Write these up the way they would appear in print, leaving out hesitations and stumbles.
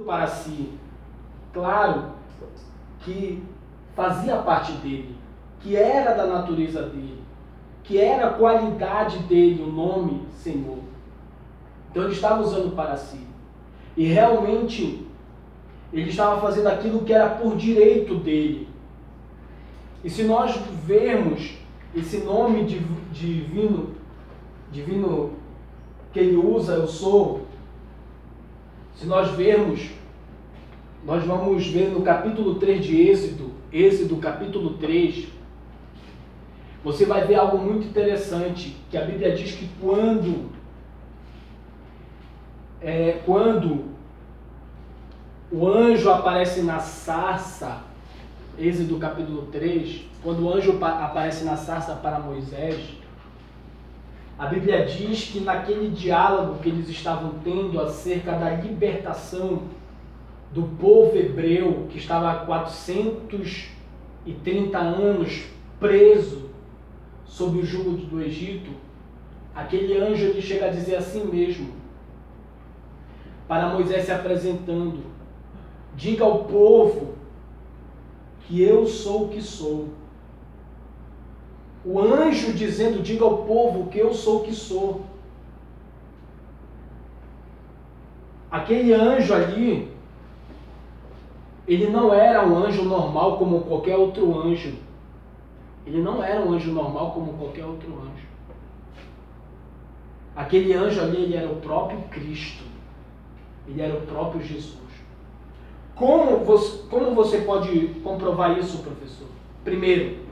para si, claro, que fazia parte dele, que era da natureza dele, que era a qualidade dele, o nome Senhor. Então ele estava usando para si. E realmente ele estava fazendo aquilo que era por direito dele. E se nós vermos esse nome divino que ele usa, eu sou, se nós vermos, nós vamos ver no capítulo 3 de Êxodo capítulo 3, você vai ver algo muito interessante, que a Bíblia diz que quando o anjo aparece na sarça, Êxodo capítulo 3, quando o anjo aparece na sarça para Moisés, a Bíblia diz que naquele diálogo que eles estavam tendo acerca da libertação do povo hebreu, que estava há 430 anos preso sob o jugo do Egito, aquele anjo ele chega a dizer assim mesmo, para Moisés se apresentando: diga ao povo que eu sou o que sou. O anjo dizendo: diga ao povo que eu sou o que sou. Aquele anjo ali, ele não era um anjo normal como qualquer outro anjo. Ele não era um anjo normal como qualquer outro anjo. Aquele anjo ali, ele era o próprio Cristo. Ele era o próprio Jesus. Como você pode comprovar isso, professor? Primeiro,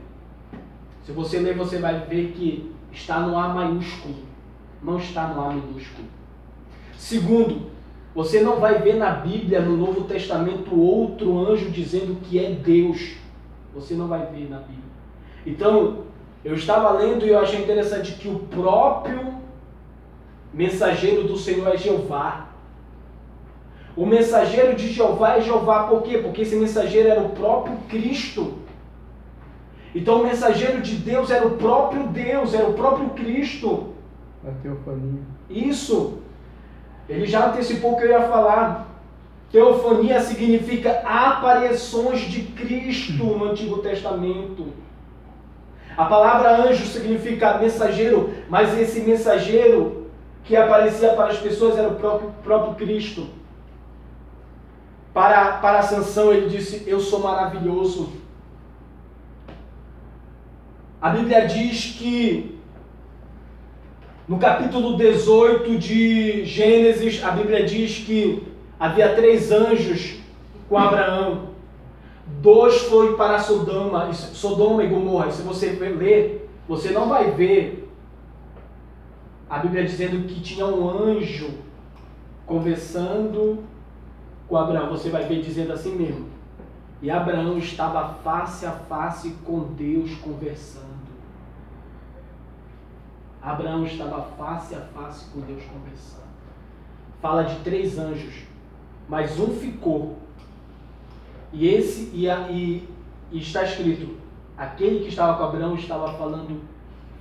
se você ler, você vai ver que está no A maiúsculo, não está no A minúsculo. Segundo, você não vai ver na Bíblia, no Novo Testamento, outro anjo dizendo que é Deus. Você não vai ver na Bíblia. Então, eu estava lendo e eu achei interessante que o próprio mensageiro do Senhor é Jeová. O mensageiro de Jeová é Jeová, por quê? Porque esse mensageiro era o próprio Cristo. Então o mensageiro de Deus era o próprio Deus, era o próprio Cristo. A teofania. Isso. Ele já antecipou o que eu ia falar. Teofania significa aparições de Cristo no Antigo Testamento. A palavra anjo significa mensageiro, mas esse mensageiro que aparecia para as pessoas era o próprio Cristo. Para Sansão ele disse: eu sou maravilhoso. A Bíblia diz que no capítulo 18 de Gênesis, a Bíblia diz que havia 3 anjos com Abraão. 2 foram para Sodoma e Gomorra. E se você ler, você não vai ver a Bíblia dizendo que tinha um anjo conversando com Abraão. Você vai ver dizendo assim mesmo: e Abraão estava face a face com Deus conversando. Abraão estava face a face com Deus conversando. Fala de 3 anjos, mas um ficou. E está escrito: aquele que estava com Abraão estava falando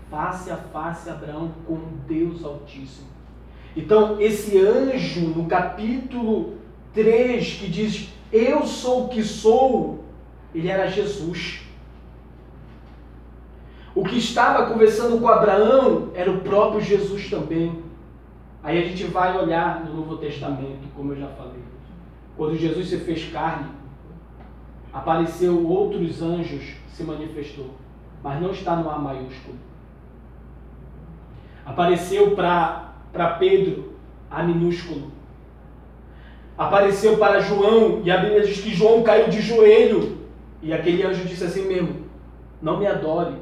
face a face, Abraão, com Deus Altíssimo. Então, esse anjo, no capítulo 3, que diz: eu sou o que sou, ele era Jesus. O que estava conversando com Abraão era o próprio Jesus também. Aí a gente vai olhar no Novo Testamento, como eu já falei. Quando Jesus se fez carne, apareceu outros anjos, se manifestou, mas não está no A maiúsculo. Apareceu para Pedro, A minúsculo. Apareceu para João, e a Bíblia diz que João caiu de joelho. E aquele anjo disse assim mesmo: não me adore,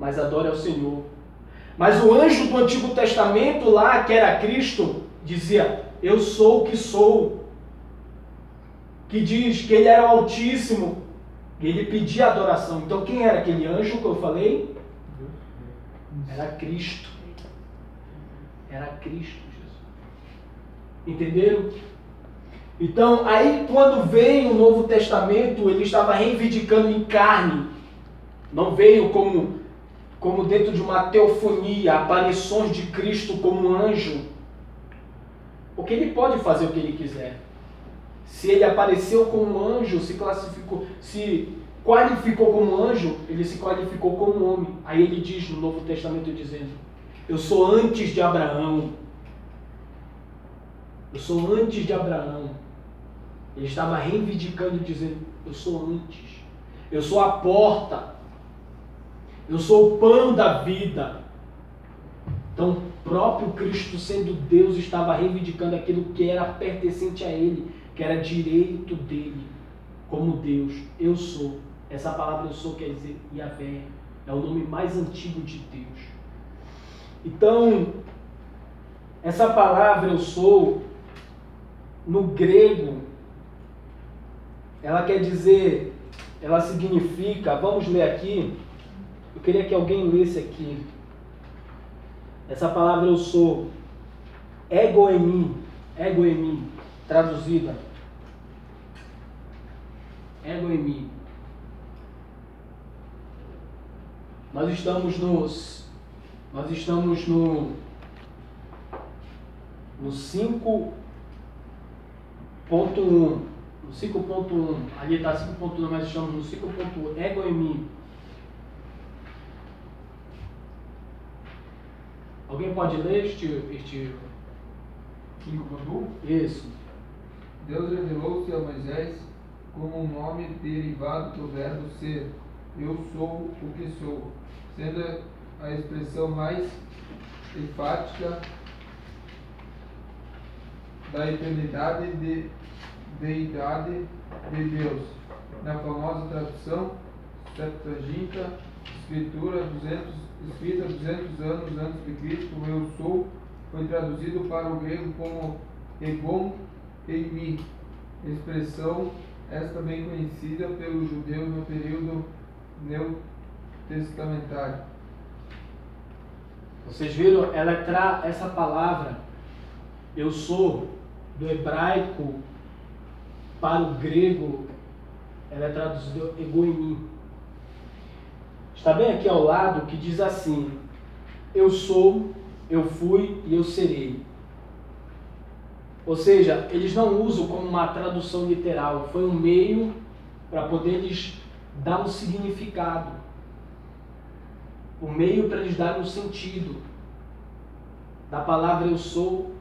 mas adore ao Senhor. Mas o anjo do Antigo Testamento lá, que era Cristo, dizia: eu sou o que sou. Que diz que ele era o Altíssimo. E ele pedia adoração. Então quem era aquele anjo que eu falei? Era Cristo. Era Cristo Jesus. Entenderam? Então, aí quando veio o Novo Testamento, ele estava reivindicando em carne. Não veio como dentro de uma teofonia, aparições de Cristo como um anjo. Porque ele pode fazer o que ele quiser. Se ele apareceu como anjo, se qualificou como anjo, ele se qualificou como homem. Aí ele diz no Novo Testamento dizendo: eu sou antes de Abraão. Eu sou antes de Abraão. Ele estava reivindicando, dizendo: eu sou antes. Eu sou a porta. Eu sou o pão da vida. Então, o próprio Cristo, sendo Deus, estava reivindicando aquilo que era pertencente a Ele, que era direito dele, como Deus. Eu sou. Essa palavra eu sou quer dizer Yahvé. É o nome mais antigo de Deus. Então, essa palavra eu sou, no grego, ela quer dizer, ela significa, vamos ler aqui, eu queria que alguém lesse aqui. Essa palavra eu sou, egoemi, traduzida. Egoemi. Nós estamos no 5.1. No 5.1. Ali está 5.1, mas estamos no 5.1. Egoemi. Alguém pode ler este 5.1? Isso. Deus revelou-se a Moisés como um nome derivado do verbo ser. Eu sou o que sou, sendo a expressão mais enfática da eternidade de deidade de Deus. Na famosa tradução Septuaginta, escrita 200 anos antes de Cristo, o eu sou foi traduzido para o grego como egon eimi, expressão esta bem conhecida pelos judeus no período neotestamentário. Vocês viram? Essa palavra eu sou, do hebraico para o grego, ela é traduzida egoimi. Está bem aqui ao lado que diz assim: eu sou, eu fui e eu serei. Ou seja, eles não usam como uma tradução literal, foi um meio para poder eles dar um significado, um meio para eles darem um sentido da palavra eu sou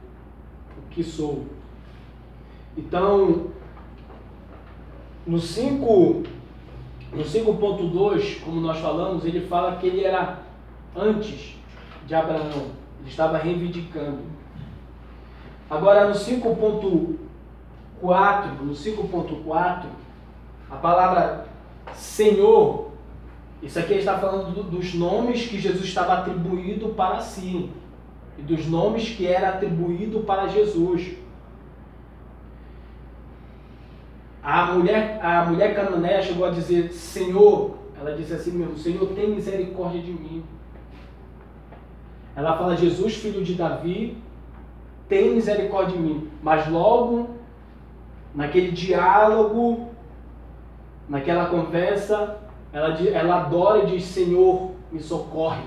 o que sou. Então, no 5.2, como nós falamos, ele fala que ele era antes de Abraão, ele estava reivindicando. Agora no 5.4, a palavra Senhor, isso aqui está falando dos nomes que Jesus estava atribuído para si e dos nomes que era atribuído para Jesus. A mulher cananeia chegou a dizer: Senhor, ela disse assim mesmo: Senhor, tem misericórdia de mim. Ela fala: Jesus, filho de Davi, tem misericórdia de mim. Mas logo, naquele diálogo, naquela conversa, ela adora e diz: Senhor, me socorre.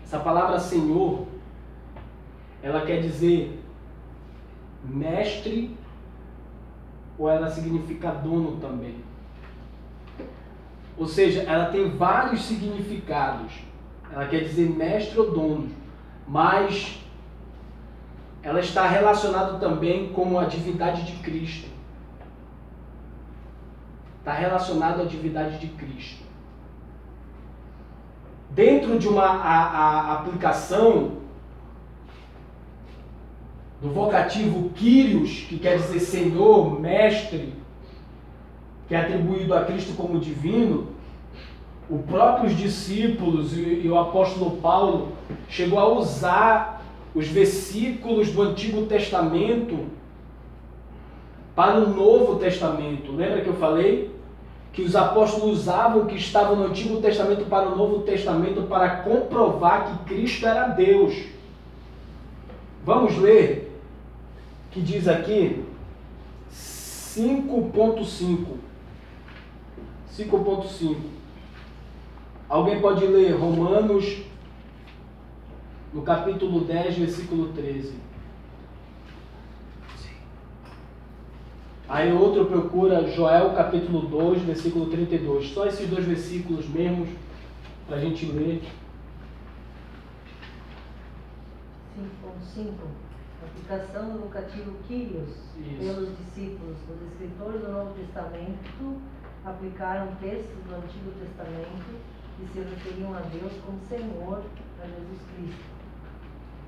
Essa palavra Senhor, ela quer dizer mestre, ou ela significa dono também. Ou seja, ela tem vários significados. Ela quer dizer mestre ou dono, mas ela está relacionada também com a divindade de Cristo. Está relacionado à divindade de Cristo. Dentro de uma aplicação do vocativo Kyrios, que quer dizer Senhor, Mestre, que é atribuído a Cristo como divino, os próprios discípulos e o apóstolo Paulo chegou a usar os versículos do Antigo Testamento para o Novo Testamento. Lembra que eu falei que os apóstolos usavam o que estava no Antigo Testamento para o Novo Testamento para comprovar que Cristo era Deus? Vamos ler que diz aqui 5.5. Alguém pode ler Romanos, no capítulo 10, versículo 13. Aí outro procura Joel capítulo 2, versículo 32. Só esses dois versículos mesmos para a gente ler. 5.5. Aplicação do vocativo Kyrios pelos discípulos. Os escritores do Novo Testamento aplicaram textos do Antigo Testamento e se referiam a Deus como Senhor, a Jesus Cristo.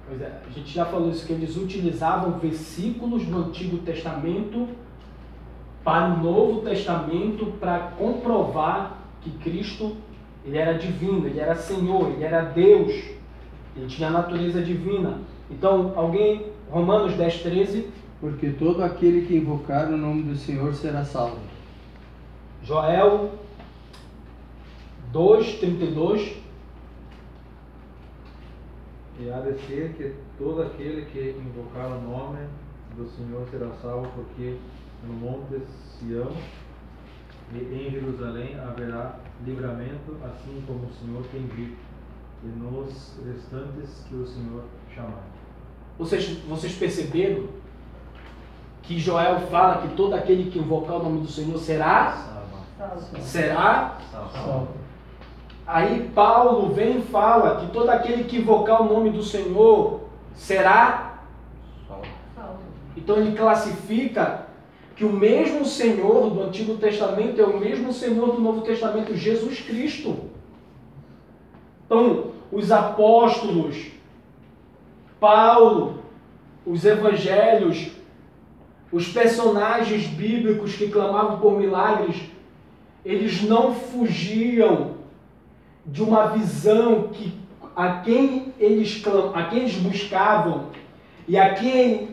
Pois é, a gente já falou isso, que eles utilizavam versículos do Antigo Testamento para o Novo Testamento para comprovar que Cristo, ele era divino, ele era Senhor, ele era Deus, ele tinha a natureza divina. Então, Romanos 10:13. Porque todo aquele que invocar o nome do Senhor será salvo. Joel 2:32. E há de ser que todo aquele que invocar o nome do Senhor será salvo, porque no monte Sião e em Jerusalém haverá livramento, assim como o Senhor tem dito, e nos restantes que o Senhor chamar. Vocês perceberam que Joel fala que todo aquele que invocar o nome do Senhor será? Será? Salvo. Aí Paulo vem e fala que todo aquele que invocar o nome do Senhor será? Salvo. Então ele classifica que o mesmo Senhor do Antigo Testamento é o mesmo Senhor do Novo Testamento, Jesus Cristo. Então, os apóstolos, Paulo, os evangelhos, os personagens bíblicos que clamavam por milagres, eles não fugiam de uma visão que a quem eles buscavam e a quem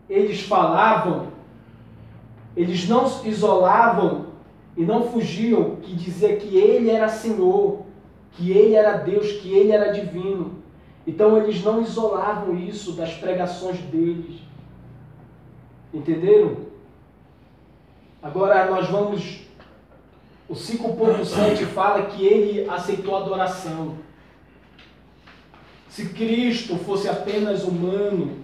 eles falavam, eles não se isolavam e não fugiam, que dizia que ele era Senhor, que ele era Deus, que ele era divino. Então eles não isolavam isso das pregações deles. Entenderam? Agora nós vamos... O 5.7 fala que ele aceitou a adoração. Se Cristo fosse apenas humano,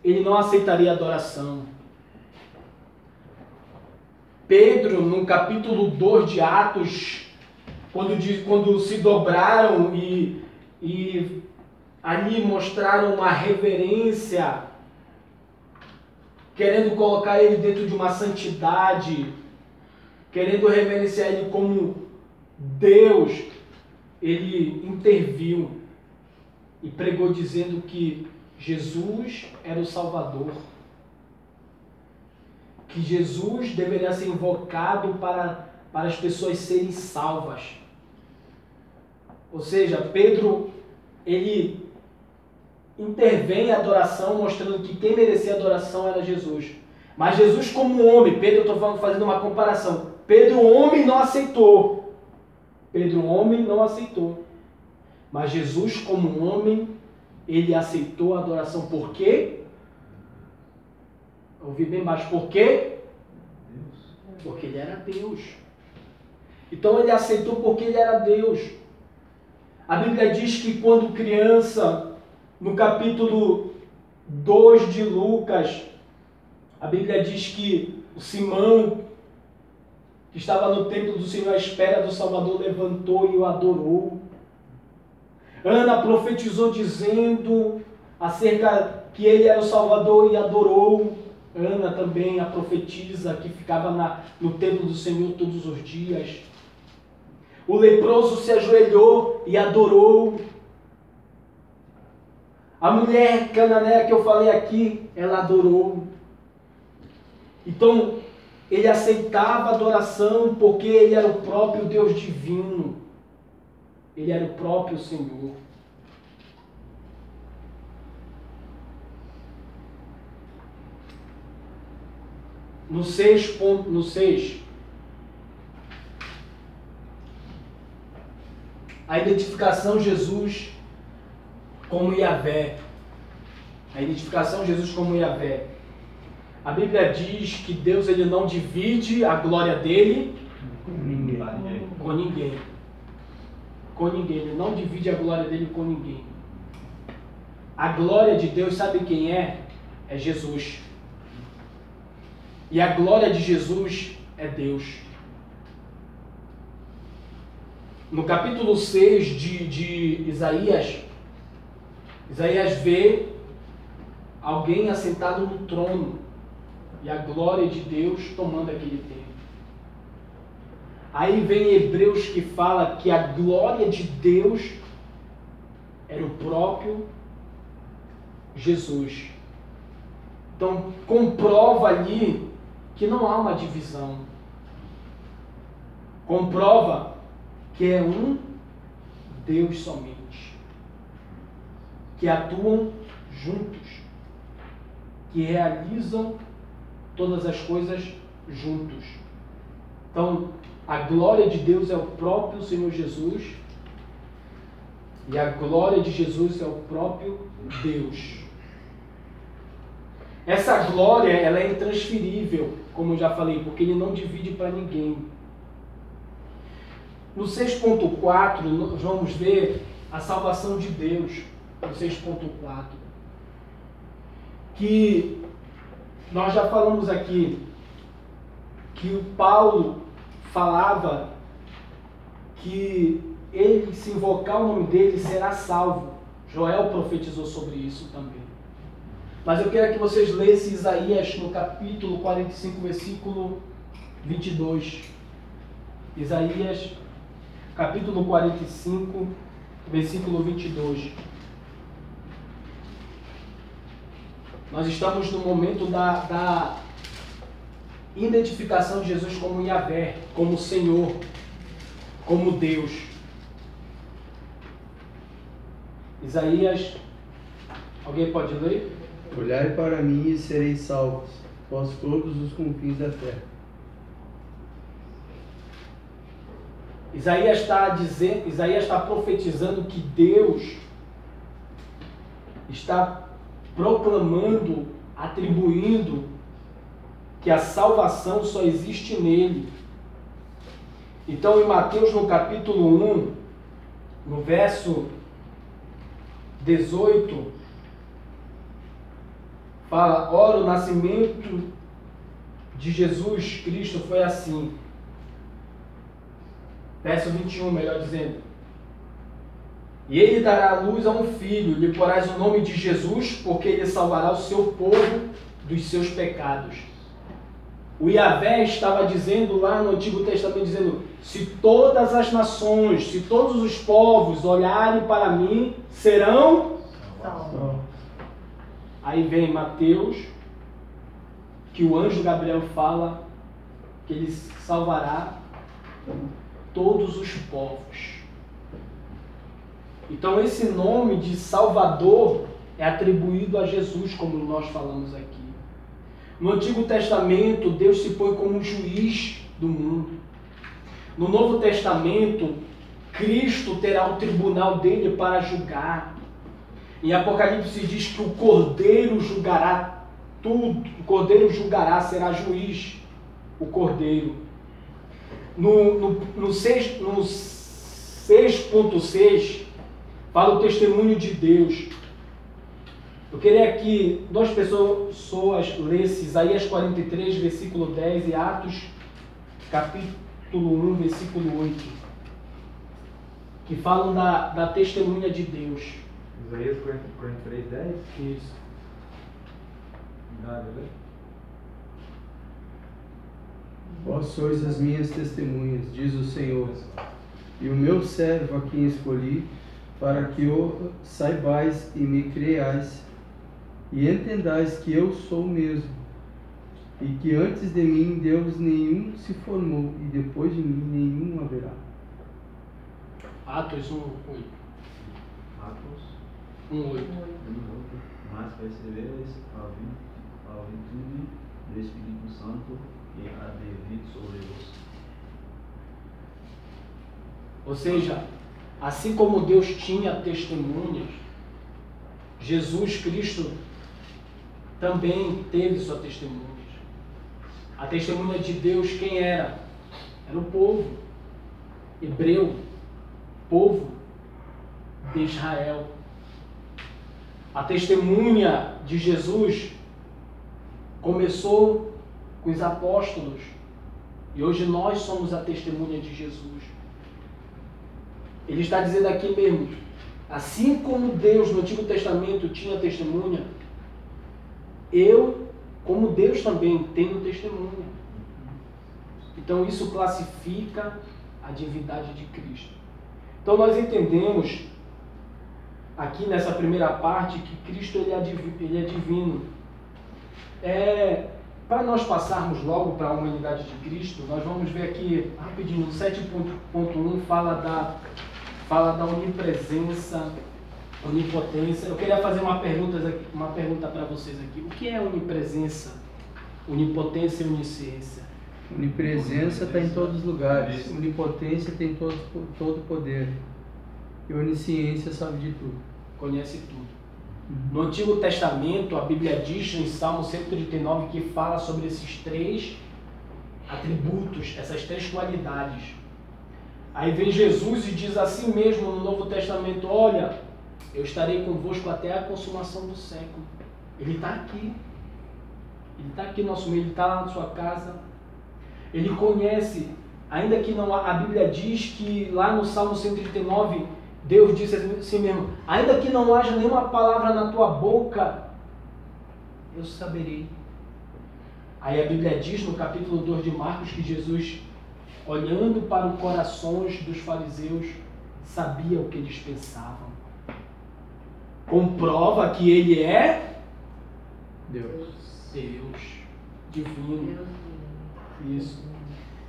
ele não aceitaria adoração. Pedro, no capítulo 2 de Atos, quando se dobraram e ali mostraram uma reverência, querendo colocar ele dentro de uma santidade, querendo reverenciar ele como Deus, ele interviu e pregou dizendo que Jesus era o Salvador, que Jesus deveria ser invocado para as pessoas serem salvas. Ou seja, Pedro, ele intervém a adoração, mostrando que quem merecia a adoração era Jesus. Mas Jesus como homem, Pedro, eu estou fazendo uma comparação, Pedro homem não aceitou. Pedro homem não aceitou. Mas Jesus como homem, ele aceitou a adoração. Por quê? Ouvi bem baixo. Por quê? Porque ele era Deus. Então ele aceitou porque ele era Deus. A Bíblia diz que quando criança, no capítulo 2 de Lucas, a Bíblia diz que o Simão, que estava no templo do Senhor à espera do Salvador, levantou e o adorou. Ana profetizou dizendo acerca que ele era o Salvador e adorou. Ana também, a profetisa que ficava no templo do Senhor todos os dias. O leproso se ajoelhou e adorou. A mulher cananeia que eu falei aqui, ela adorou. Então, ele aceitava a adoração porque ele era o próprio Deus divino. Ele era o próprio Senhor. No 6, a identificação Jesus como Yahvé. A identificação de Jesus como Yahvé. A Bíblia diz que Deus ele não divide a glória dele com ninguém. Ele não divide a glória dele com ninguém. A glória de Deus, sabe quem é? É Jesus. E a glória de Jesus é Deus. No capítulo 6 de Isaías, Isaías vê alguém assentado no trono e a glória de Deus tomando aquele tempo. Aí vem Hebreus que fala que a glória de Deus era o próprio Jesus. Então comprova ali que não há uma divisão. Comprova que é um Deus somente. Que atuam juntos. Que realizam todas as coisas juntos. Então, a glória de Deus é o próprio Senhor Jesus. E a glória de Jesus é o próprio Deus. Essa glória, ela é intransferível, como eu já falei, porque ele não divide para ninguém. No 6.4, nós vamos ver a salvação de Deus. No 6.4. Que nós já falamos aqui que o Paulo falava que ele, se invocar o nome dele, será salvo. Joel profetizou sobre isso também. Mas eu quero que vocês lessem Isaías no capítulo 45, versículo 22. Isaías, capítulo 45, versículo 22. Nós estamos no momento da identificação de Jesus como Yahvé, como Senhor, como Deus. Isaías, alguém pode ler? Olhai para mim e sereis salvos, vós todos os confins da terra. Isaías está profetizando que Deus está proclamando, atribuindo que a salvação só existe nele. Então, em Mateus, no capítulo 1, no verso 18, fala: ora, o nascimento de Jesus Cristo foi assim. Verso 21, melhor dizendo: e ele dará à luz a um filho, lhe porás o nome de Jesus, porque ele salvará o seu povo dos seus pecados. O Yahvé estava dizendo lá no Antigo Testamento, dizendo: se todas as nações, se todos os povos olharem para mim, serão salvos. Aí vem Mateus, que o anjo Gabriel fala que ele salvará todos os povos. Então esse nome de Salvador é atribuído a Jesus, como nós falamos aqui. No Antigo Testamento, Deus se põe como juiz do mundo. No Novo Testamento, Cristo terá o tribunal dele para julgar. Em Apocalipse diz que o Cordeiro julgará tudo. O Cordeiro julgará, será juiz. O Cordeiro. No 6.6 fala o testemunho de Deus. Eu queria que duas pessoas lessem Isaías 43, versículo 10 e Atos, capítulo 1, versículo 8, que falam da testemunha de Deus. Isaías 43, 10? Isso. Nada, né? Vós sois as minhas testemunhas, diz o Senhor, e o meu servo a quem escolhi, para que o saibais e me creais, e entendais que eu sou o mesmo, e que antes de mim Deus nenhum se formou, e depois de mim nenhum haverá. Atos 1:8. Atos 1:8. Mas recebereis a virtude do Espírito Santo e a vir sobre vós. Ou seja, assim como Deus tinha testemunhas, Jesus Cristo também teve sua testemunha. A testemunha de Deus quem era? Era o povo hebreu, povo de Israel. A testemunha de Jesus começou com os apóstolos e hoje nós somos a testemunha de Jesus. Ele está dizendo aqui mesmo, assim como Deus no Antigo Testamento tinha testemunha, eu, como Deus também, tenho testemunha. Então isso classifica a divindade de Cristo. Então nós entendemos aqui nessa primeira parte que Cristo ele é divino. Para nós passarmos logo para a humanidade de Cristo, nós vamos ver aqui rapidinho, no 7.1 fala da onipresença, onipotência. Eu queria fazer uma pergunta para vocês aqui. O que é onipresença, onipotência e onisciência? Onipresença está em todos os lugares. Onipotência tem todo poder. E onisciência sabe de tudo. Conhece tudo. No Antigo Testamento, a Bíblia diz em Salmo 139 que fala sobre esses 3 atributos, essas 3 qualidades. Aí vem Jesus e diz assim mesmo no Novo Testamento: olha, eu estarei convosco até a consumação do século. Ele está aqui. Ele está aqui no nosso meio, ele está lá na sua casa. Ele conhece, ainda que não, a Bíblia diz que lá no Salmo 139, Deus disse assim mesmo: ainda que não haja nenhuma palavra na tua boca, eu saberei. Aí a Bíblia diz no capítulo 2 de Marcos que Jesus, olhando para os corações dos fariseus, sabia o que eles pensavam. Comprova que ele é Deus. Divino. Isso.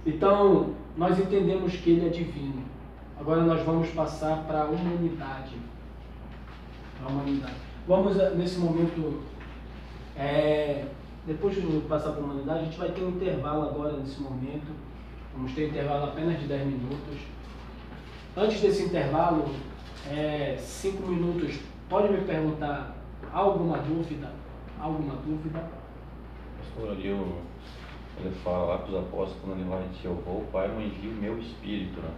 Então, nós entendemos que ele é divino. Agora nós vamos passar para a humanidade. Vamos, nesse momento, depois de passar para a humanidade, a gente vai ter um intervalo agora, nesse momento. Vamos ter um intervalo apenas de 10 minutos. Antes desse intervalo, 5 minutos, pode me perguntar alguma dúvida? Pastor, ali ele fala lá para os apóstolos, quando ele vai dizer: eu vou, o Pai me envia o meu Espírito, né?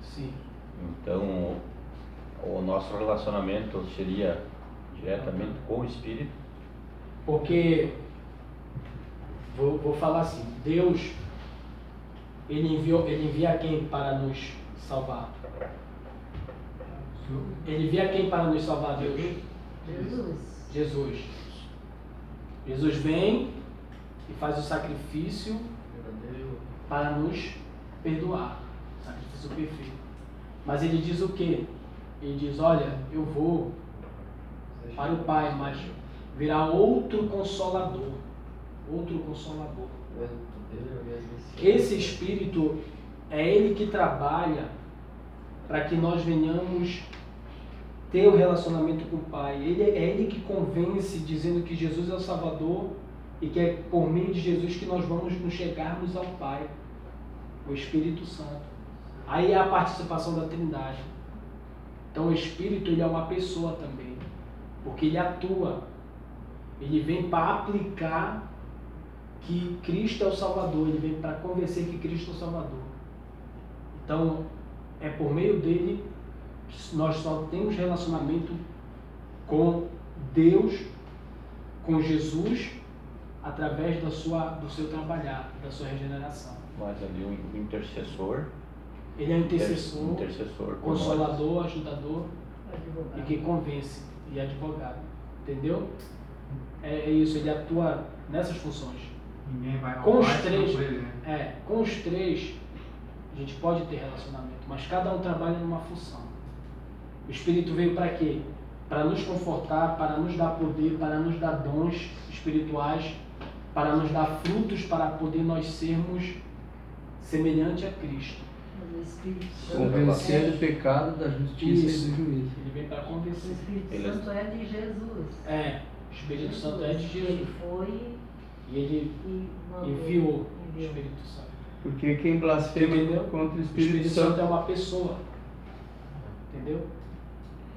Sim. Então, o nosso relacionamento seria diretamente com o Espírito? Porque, vou falar assim, Deus, ele envia quem para nos salvar? Ele envia quem para nos salvar, Deus? Jesus. Jesus vem e faz o sacrifício para nos perdoar. Sacrifício perfeito. Mas ele diz o quê? Ele diz: olha, eu vou para o Pai, mas virá outro consolador. Esse Espírito é ele que trabalha para que nós venhamos ter o relacionamento com o Pai. É ele que convence, dizendo que Jesus é o Salvador e que é por meio de Jesus que nós vamos nos chegarmos ao Pai, o Espírito Santo. Aí é a participação da Trindade. Então o Espírito, ele é uma pessoa também, porque ele atua, ele vem para aplicar que Cristo é o Salvador, ele vem para convencer que Cristo é o Salvador. Então é por meio dele que nós só temos relacionamento com Deus, com Jesus, através do seu trabalhar, da sua regeneração. Mas ali o intercessor. Ele é intercessor, consolador, ajudador, advogado. e que convence, e advogado. Entendeu? É isso, ele atua nessas funções. Ninguém vai Com os pai três, com ele, né? com os 3, a gente pode ter relacionamento, mas cada um trabalha numa função. O Espírito veio para quê? Para nos confortar, para nos dar poder, para nos dar dons espirituais, para nos dar frutos, para poder nós sermos semelhante a Cristo. Mas o Espírito Santo Convencer do pecado, da justiça Isso. e do juízo. Ele vem para O convencer. Espírito Santo é de Jesus. O Espírito Santo é de Ele Jesus. foi E ele e mandou. enviou o Espírito Santo. Porque quem blasfema Entendeu? contra o O Espírito Espírito Santo Santo é uma pessoa. Entendeu?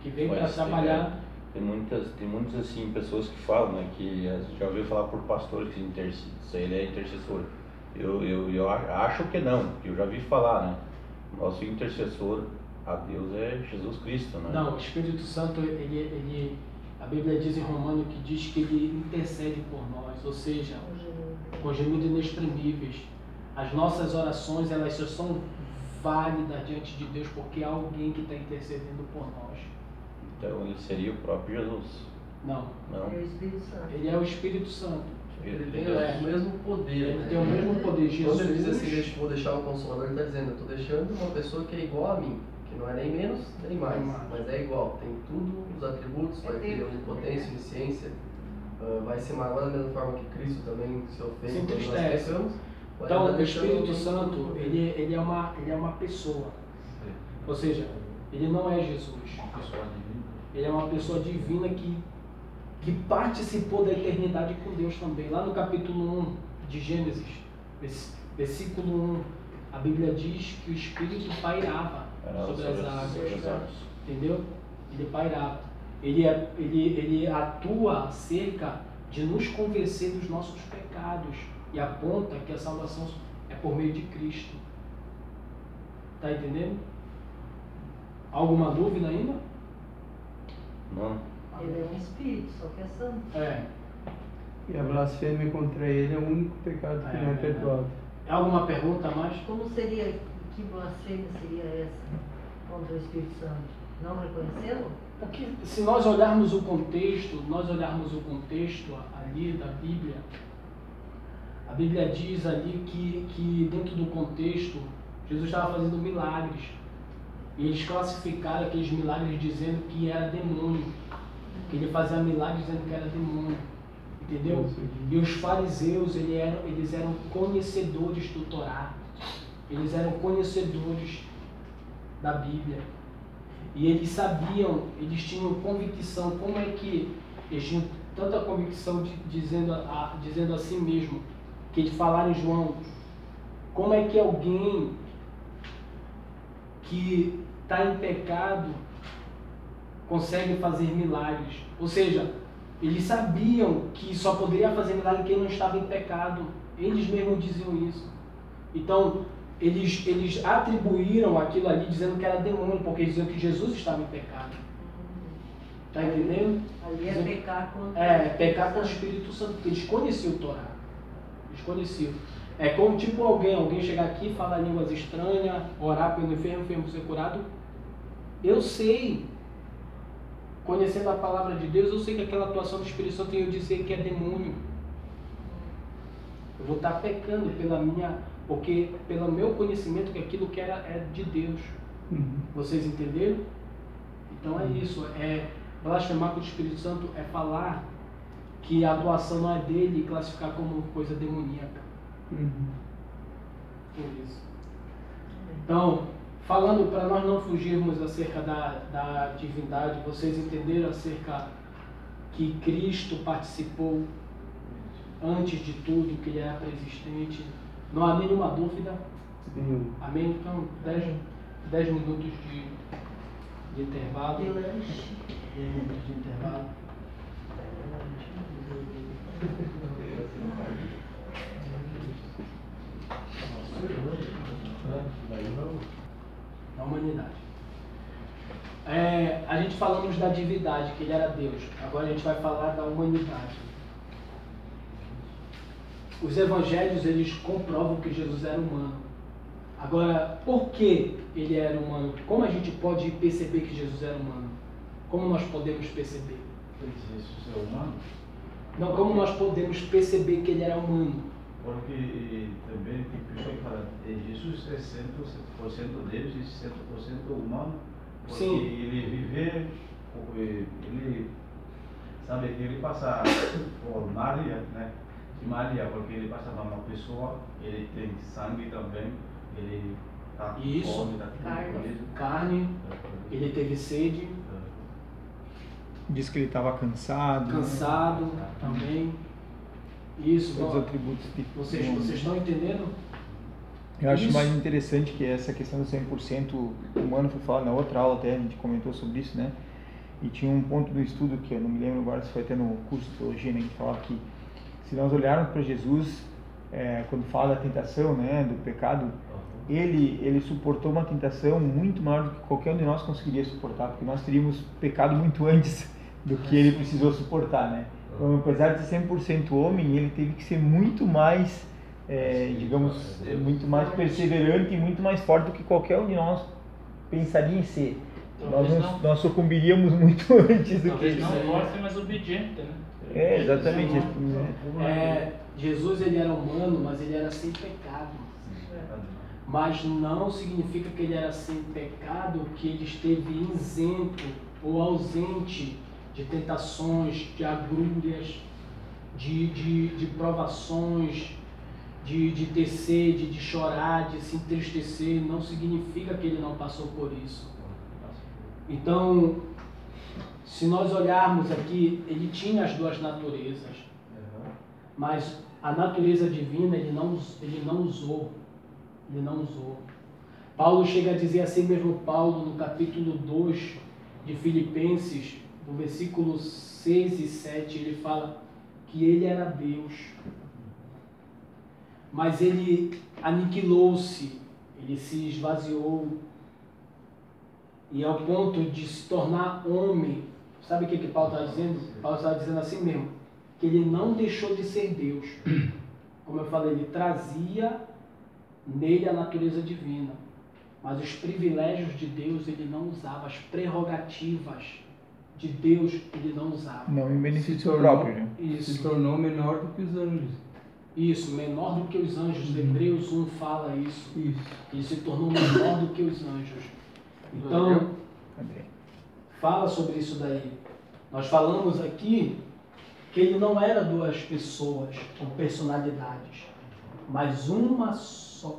Que vem para Pode ser, trabalhar. né? Tem muitas assim, pessoas que falam, né, que já ouviu falar por pastores que ele é intercessor. Eu acho que não, porque eu já vi falar, né? Nosso intercessor a Deus é Jesus Cristo, né? Não, o Espírito Santo, a Bíblia diz em Romano que diz que ele intercede por nós, ou seja, com gemidos inexprimíveis. As nossas orações, elas só são válidas diante de Deus porque há alguém que está intercedendo por nós. Então ele seria o próprio Jesus. Não. Não. É o Espírito Santo. Ele é o Espírito Santo. Ele tem o mesmo poder, Ele né? tem o mesmo poder. Jesus. Quando ele diz assim, vou deixar o Consolador, ele está dizendo, eu estou deixando uma pessoa que é igual a mim, que não é nem menos nem mais, mas é igual, tem tudo, os atributos, vai ter onipotência, onisciência, vai ser maior da mesma forma que Cristo também se ofende quando nós pecamos. Então, o Espírito Santo, ele é uma pessoa. Ou seja, ele não é Jesus. Ele é uma pessoa divina que participou da eternidade com Deus também. Lá no capítulo 1 de Gênesis, versículo 1, a Bíblia diz que o Espírito pairava sobre as águas. Entendeu? Ele pairava. Ele atua acerca de nos convencer dos nossos pecados e aponta que a salvação é por meio de Cristo. Está entendendo? Alguma dúvida ainda? Não. Ele é um espírito, só que é santo. É. E a blasfêmia contra ele é o único pecado que não é perdoado. Alguma pergunta a mais? Como seria, que blasfêmia seria essa contra o Espírito Santo? Não reconhecê-lo? Porque se nós olharmos o contexto, ali da Bíblia, a Bíblia diz ali que dentro do contexto, Jesus estava fazendo milagres. E eles classificaram aqueles milagres dizendo que era demônio. Que ele fazia milagres dizendo que era demônio. Entendeu? E os fariseus, eles eram conhecedores do Torá. Eles eram conhecedores da Bíblia. E eles sabiam, eles tinham convicção. Como é que eles tinham tanta convicção dizendo assim mesmo? Que eles falaram em João. Como é que alguém que está em pecado consegue fazer milagres? Ou seja, eles sabiam que só poderia fazer milagre quem não estava em pecado. Eles mesmos diziam isso. Então, eles atribuíram aquilo ali dizendo que era demônio, porque diziam que Jesus estava em pecado. Está entendendo? Ali é pecar contra pecar com o Espírito Santo, porque eles conheciam o Torá. Eles conheciam. É como tipo alguém chegar aqui, falar línguas estranhas, orar pelo enfermo ser curado. Eu sei, conhecendo a palavra de Deus, eu sei que aquela atuação do Espírito Santo tem eu dizer que é demônio. Eu vou estar pecando porque pelo meu conhecimento que aquilo que é de Deus. Vocês entenderam? Então é isso. Blasfemar com o Espírito Santo é falar que a atuação não é dele e classificar como coisa demoníaca. Por isso. Então, falando para nós não fugirmos acerca da divindade, vocês entenderam acerca que Cristo participou antes de tudo, que ele era pré-existente. Não há nenhuma dúvida? Amém? Então, 10 minutos de intervalo. de lanche. 10 minutos de intervalo. Da humanidade. A gente falamos da divindade, que ele era Deus. Agora a gente vai falar da humanidade. Os evangelhos, eles comprovam que Jesus era humano. Agora, por que ele era humano? Como a gente pode perceber que Jesus era humano? Como nós podemos perceber? Jesus é humano? Não, como nós podemos perceber que ele era humano? Porque também tem pessoa que fala Jesus é 100% Deus e 100% humano. Porque Sim. ele vive, ele sabe que ele passa por Maria, né? De Maria, porque ele passa por uma pessoa, ele tem sangue também, ele está com fome, está com carne, ele teve sede. Diz que ele estava cansado. Cansado também. Isso, Todos os atributos de vocês estão entendendo? Eu acho Isso. mais interessante que essa questão do 100% humano foi falada na outra aula, até a gente comentou sobre isso, né? E tinha um ponto do estudo que eu não me lembro agora se foi até no curso de teologia, né, que falava que se nós olharmos para Jesus, quando fala da tentação, né, do pecado, ele suportou uma tentação muito maior do que qualquer um de nós conseguiria suportar, porque nós teríamos pecado muito antes do que ele precisou suportar, né? Então, apesar de ser 100% homem, ele teve que ser muito mais, digamos, muito mais perseverante e muito mais forte do que qualquer um de nós pensaria em ser. Nós sucumbiríamos muito antes do que talvez isso. não forte, mas obediente, né? Exatamente. Jesus ele era humano, mas ele era sem pecado. Mas não significa que ele era sem pecado, que ele esteve isento ou ausente de tentações, de agrúrias, de provações, de ter sede, de chorar, de se entristecer. Não significa que ele não passou por isso. Então, se nós olharmos aqui, ele tinha as duas naturezas, mas a natureza divina ele não usou. Ele não usou. Paulo chega a dizer assim mesmo, Paulo, no capítulo 2 de Filipenses, no versículo 6 e 7, ele fala que ele era Deus, mas ele aniquilou-se, ele se esvaziou, e ao ponto de se tornar homem. Sabe o que Paulo está dizendo? Paulo está dizendo assim mesmo, que ele não deixou de ser Deus. Como eu falei, ele trazia nele a natureza divina, mas os privilégios de Deus ele não usava, as prerrogativas de Deus ele não usava. Não em benefício próprio, né? Isso. Se tornou menor do que os anjos. Isso, menor do que os anjos. Hebreus 1 fala isso. Isso. Ele se tornou menor do que os anjos. Então, fala sobre isso daí. Nós falamos aqui que ele não era duas pessoas ou personalidades, mas uma só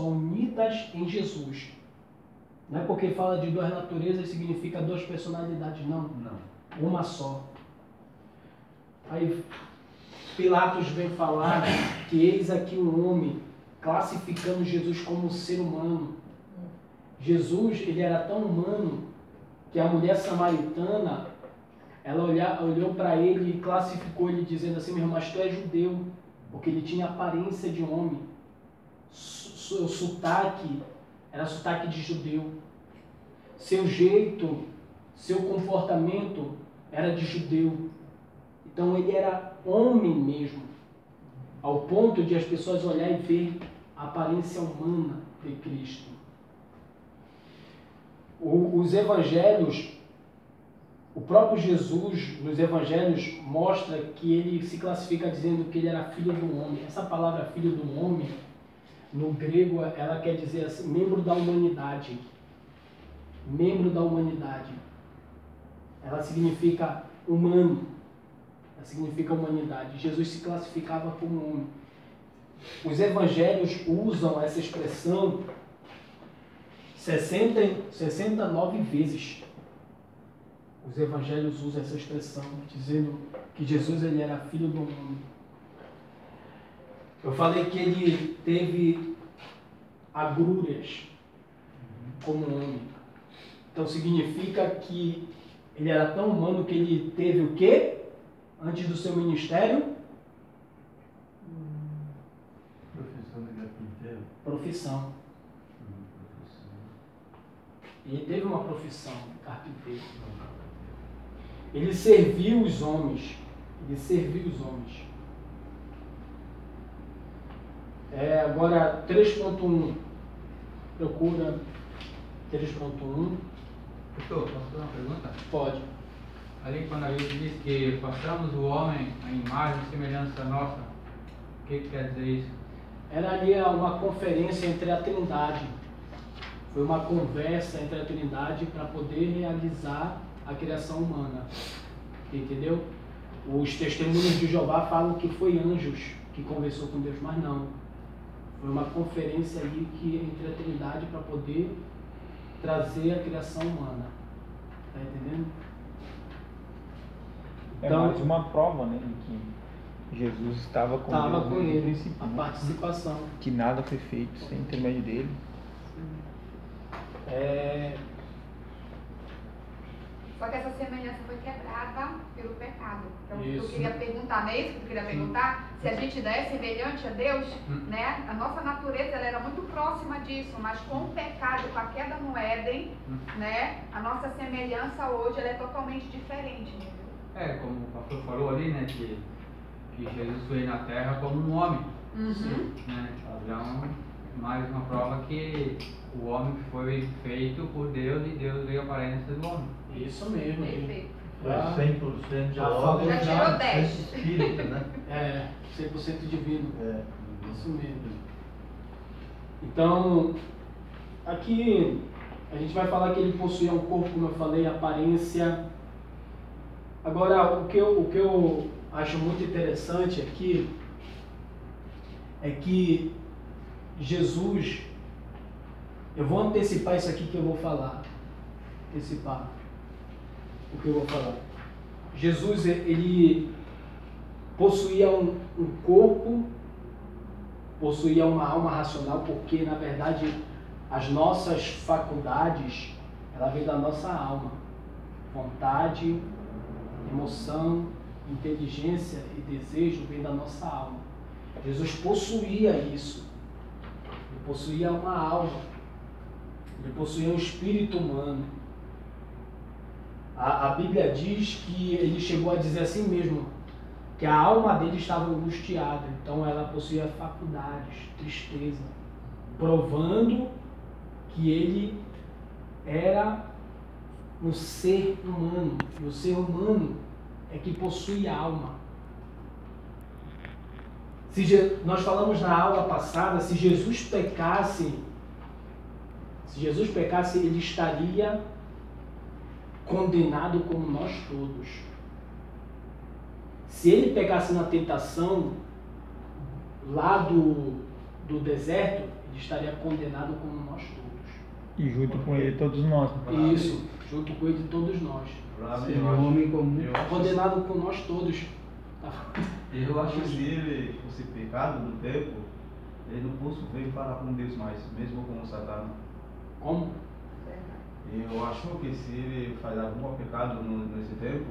unidas em Jesus. Não é porque fala de duas naturezas significa duas personalidades, não. Uma só. Aí Pilatos vem falar que eis aqui um homem classificando Jesus como ser humano. Jesus, ele era tão humano que a mulher samaritana, ela olhou para ele e classificou ele dizendo assim, meu irmão, mas tu é judeu, porque ele tinha aparência de homem. Seu sotaque era sotaque de judeu. Seu jeito, seu comportamento era de judeu. Então ele era homem mesmo, ao ponto de as pessoas olharem e ver a aparência humana de Cristo. Os evangelhos, o próprio Jesus nos evangelhos mostra que ele se classifica dizendo que ele era filho do homem. Essa palavra filho do homem, no grego, ela quer dizer assim, membro da humanidade. Membro da humanidade. Ela significa humano. Ela significa humanidade. Jesus se classificava como homem. Os evangelhos usam essa expressão 69 vezes. Os evangelhos usam essa expressão, dizendo que Jesus ele era filho do homem. Eu falei que ele teve agrúrias como homem. Então significa que ele era tão humano que ele teve o quê? Antes do seu ministério? Profissão. Ele teve uma profissão de carpinteiro. Ele serviu os homens. Ele serviu os homens. Agora, 3.1. Procura 3.1. Pastor, posso fazer uma pergunta? Pode. Ali quando a Bíblia diz que façamos o homem a imagem e semelhança nossa, o que quer dizer isso? Era ali uma conferência entre a Trindade. Foi uma conversa entre a Trindade para poder realizar a criação humana. Entendeu? Os testemunhos de Jeová falam que foi anjos que conversou com Deus, mas não. Foi uma conferência ali entre a Trindade para poder trazer a criação humana. Está entendendo? Então, mais uma prova, né, de que Jesus estava com Deus com desde o ele, princípio, a né? participação. Que nada foi feito sem intermédio dele. Só que essa semelhança foi quebrada pelo pecado. Então, Isso. eu queria perguntar, não é isso que tu queria perguntar? Se a gente não é semelhante a Deus, né? A nossa natureza ela era muito próxima disso, mas com o pecado, com a queda no Éden, né? A nossa semelhança hoje ela é totalmente diferente. Né? Como o pastor falou ali, né? Que Jesus veio na Terra como um homem. Uhum. Né? Então, mais uma prova que o homem foi feito por Deus e Deus veio a aparência do homem. Isso mesmo. Perfeito. Foi 100% Já homem, falou, Já tirou 10. espírito, né? 100% divino. Isso mesmo. Então, aqui a gente vai falar que ele possuía um corpo, como eu falei, aparência. Agora, o que eu acho muito interessante aqui é que Jesus, eu vou antecipar isso aqui que eu vou falar, antecipar o que eu vou falar. Jesus, ele possuía um corpo, possuía uma alma racional, porque na verdade as nossas faculdades, ela vem da nossa alma, vontade, emoção, inteligência e desejo vem da nossa alma. Jesus possuía isso, ele possuía uma alma, ele possuía um espírito humano. A Bíblia diz que ele chegou a dizer assim mesmo, que a alma dele estava angustiada, então ela possuía faculdades, tristeza, provando que ele era um ser humano, e o ser humano é que possui alma. Nós falamos na aula passada, se Jesus pecasse, ele estaria condenado como nós todos. Se ele pecasse na tentação lá do deserto, ele estaria condenado como nós todos. E junto com ele todos nós. Isso, junto com ele todos nós. Seria um homem comum. Condenado com nós todos. Eu acho que se ele fosse pecado no tempo, ele não fosse vir falar com Deus mais, mesmo com o Satanás. Como? Eu acho que se ele faz algum pecado nesse tempo,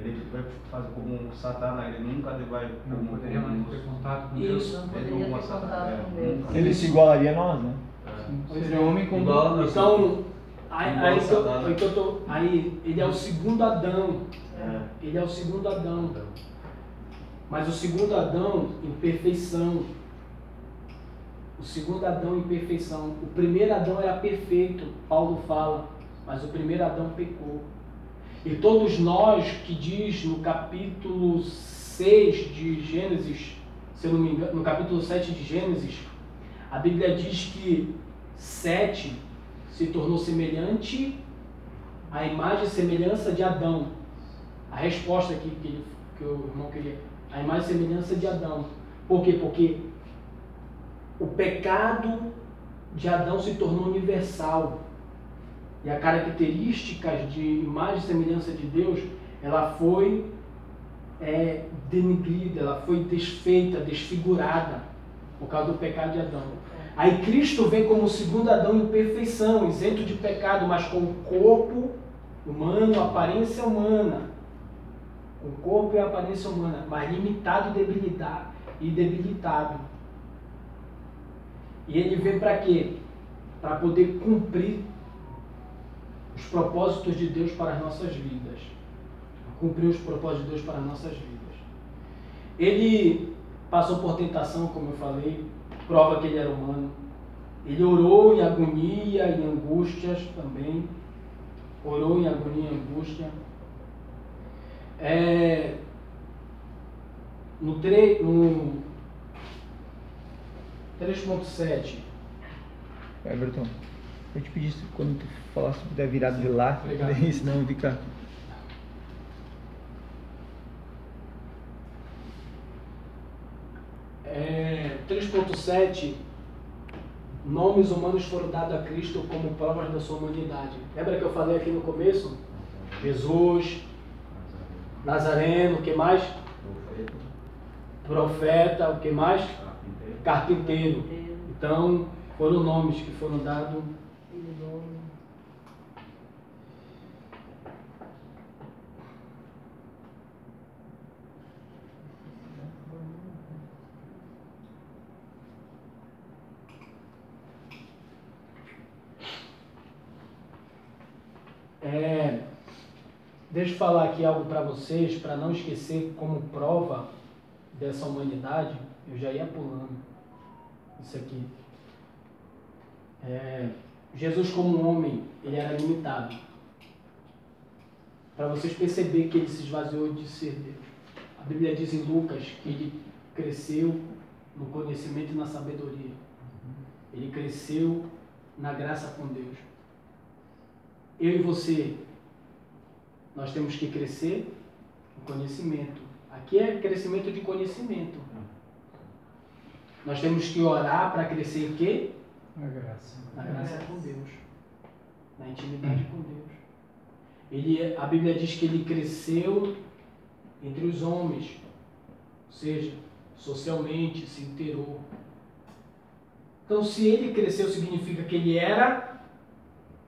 ele vai fazer como um Satanás, ele nunca vai... Não poderia mais ter contato com Deus. Isso, não poderia ter contato com Deus. Ele se igualaria a nós, né? Seria um homem comum. Então, aí ele é o segundo Adão. Ele é o segundo Adão. Mas o segundo Adão em perfeição. O segundo Adão em perfeição. O primeiro Adão era perfeito, Paulo fala, mas o primeiro Adão pecou. E todos nós, que diz no capítulo 6 de Gênesis, se eu não me engano, no capítulo 7 de Gênesis, a Bíblia diz que Sete se tornou semelhante à imagem e semelhança de Adão. A resposta aqui que o irmão queria, a imagem e semelhança de Adão. Por quê? Porque o pecado de Adão se tornou universal. E a característica de imagem e semelhança de Deus, ela foi denigrida, ela foi desfeita, desfigurada, por causa do pecado de Adão. Aí Cristo vem como o segundo Adão em perfeição, isento de pecado, mas com o corpo humano, aparência humana. Com o corpo e a aparência humana, mas limitado e debilitado. E ele vem para quê? Para poder cumprir os propósitos de Deus para as nossas vidas. Cumprir os propósitos de Deus para as nossas vidas. Ele passou por tentação, como eu falei, prova que ele era humano. Ele orou em agonia e angústias também. Orou em agonia e angústia. No 3.7. Everton, eu te pedi quando tu falasse da virada de lá, senão fica. É, 3.7. Nomes humanos foram dados a Cristo como provas da sua humanidade. Lembra que eu falei aqui no começo? Jesus, Nazareno, o que mais? Profeta, o que mais? Carpinteiro. Então, foram nomes que foram dados. Deixa eu falar aqui algo para vocês, para não esquecer como prova dessa humanidade. Eu já ia pulando isso aqui. Jesus como homem, ele era limitado. Para vocês perceberem que ele se esvaziou de ser Deus. A Bíblia diz em Lucas que ele cresceu no conhecimento e na sabedoria. Ele cresceu na graça com Deus. Eu e você, nós temos que crescer no conhecimento. Aqui é crescimento de conhecimento. Nós temos que orar para crescer em quê? Na graça. Na graça com Deus. Na intimidade com Deus. A Bíblia diz que ele cresceu entre os homens. Ou seja, socialmente, se inteirou. Então, se ele cresceu, significa que ele era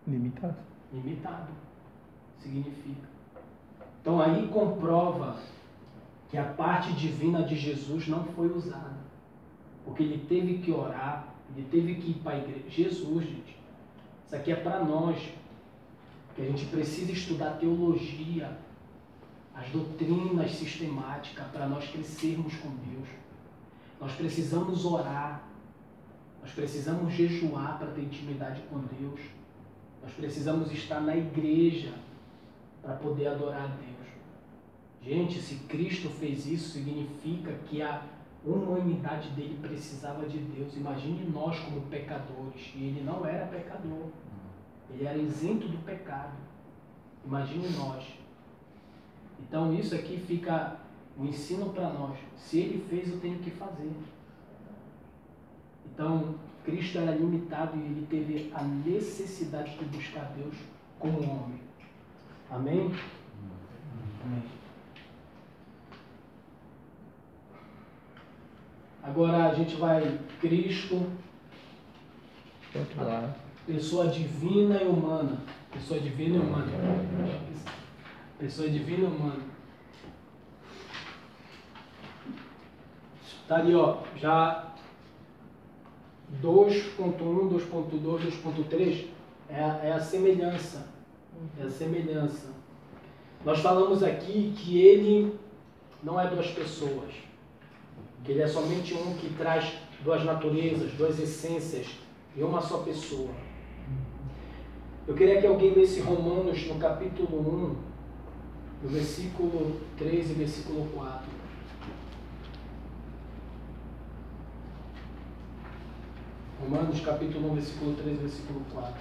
limitado. Limitado. Significa. Então, aí comprova que a parte divina de Jesus não foi usada. Porque ele teve que orar, ele teve que ir para a igreja. Jesus, gente, isso aqui é para nós, que a gente precisa estudar teologia, as doutrinas sistemáticas, para nós crescermos com Deus. Nós precisamos orar, nós precisamos jejuar para ter intimidade com Deus. Nós precisamos estar na igreja para poder adorar a Deus. Gente, se Cristo fez isso, significa que a humanidade dele precisava de Deus. Imagine nós como pecadores. E ele não era pecador. Ele era isento do pecado. Imagine nós. Então isso aqui fica um ensino para nós. Se ele fez, eu tenho que fazer. Então, Cristo era limitado e ele teve a necessidade de buscar Deus como homem. Amém? Amém. Agora a gente vai, Cristo, pessoa divina e humana. Pessoa divina e humana. Pessoa divina e humana. Tá ali, ó, já 2.1, 2.2, 2.3 é a semelhança. É a semelhança. Nós falamos aqui que ele não é duas pessoas. Que ele é somente um que traz duas naturezas, duas essências em uma só pessoa. Eu queria que alguém lesse Romanos no capítulo 1, no versículo 3 e versículo 4. Romanos capítulo 1, versículo 3 e versículo 4.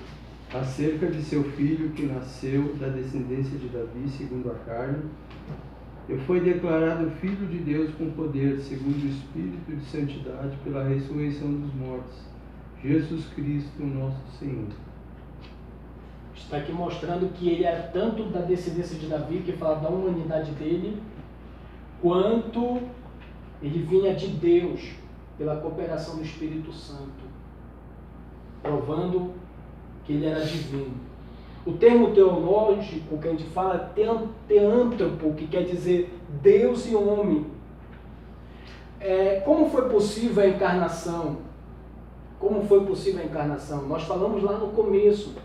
Acerca de seu filho que nasceu da descendência de Davi, segundo a carne, e foi declarado Filho de Deus com poder, segundo o Espírito de Santidade, pela ressurreição dos mortos, Jesus Cristo, nosso Senhor. Está aqui mostrando que ele é tanto da descendência de Davi, que fala da humanidade dele, quanto ele vinha de Deus, pela cooperação do Espírito Santo, provando que ele era divino. O termo teológico que a gente fala é teântropo, que quer dizer Deus e homem. Como foi possível a encarnação? Como foi possível a encarnação? Nós falamos lá no começo.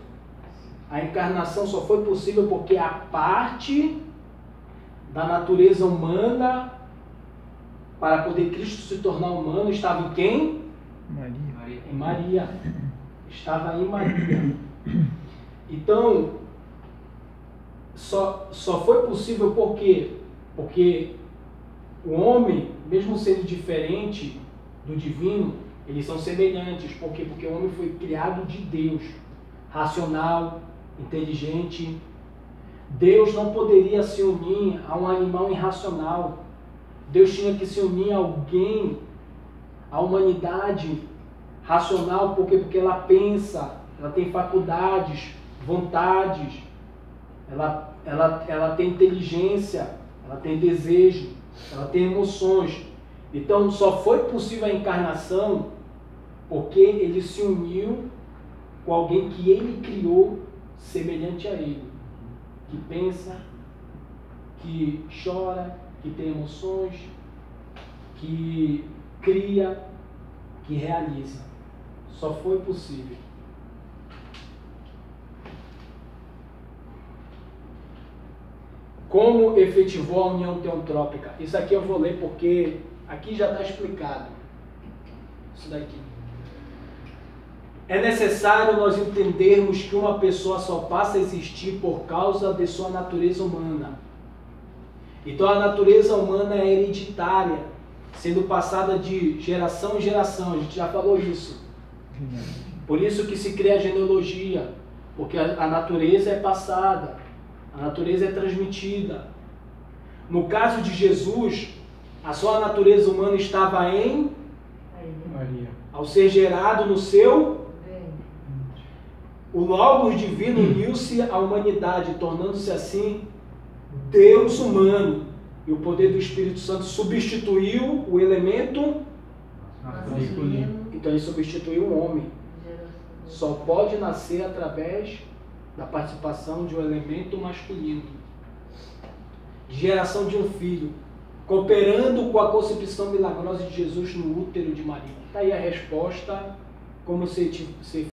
A encarnação só foi possível porque a parte da natureza humana, para poder Cristo se tornar humano, estava em quem? Maria. Em Maria. Estava em Maria. Então, só foi possível por quê? Porque o homem, mesmo sendo diferente do divino, eles são semelhantes. Por quê? Porque o homem foi criado de Deus, racional, inteligente. Deus não poderia se unir a um animal irracional. Deus tinha que se unir a alguém, a humanidade racional. Por quê? Porque ela pensa, ela tem faculdades, vontades, ela tem inteligência, ela tem desejo, ela tem emoções. Então só foi possível a encarnação porque ele se uniu com alguém que ele criou semelhante a ele, que pensa, que chora, que tem emoções, que cria, que realiza. Só foi possível. Como efetivou a união teotrópica? Isso aqui eu vou ler porque aqui já está explicado. Isso daqui. É necessário nós entendermos que uma pessoa só passa a existir por causa de sua natureza humana. Então a natureza humana é hereditária, sendo passada de geração em geração. A gente já falou isso. Por isso que se cria a genealogia, porque a natureza é passada, a natureza é transmitida. No caso de Jesus, a sua natureza humana estava em Maria. Ao ser gerado no seu, o Logos divino uniu-se à humanidade, tornando-se assim Deus humano. E o poder do Espírito Santo substituiu o elemento masculino. Então ele substituiu o homem. Só pode nascer através da participação de um elemento masculino. Geração de um filho, cooperando com a concepção milagrosa de Jesus no útero de Maria. Está aí a resposta, como ser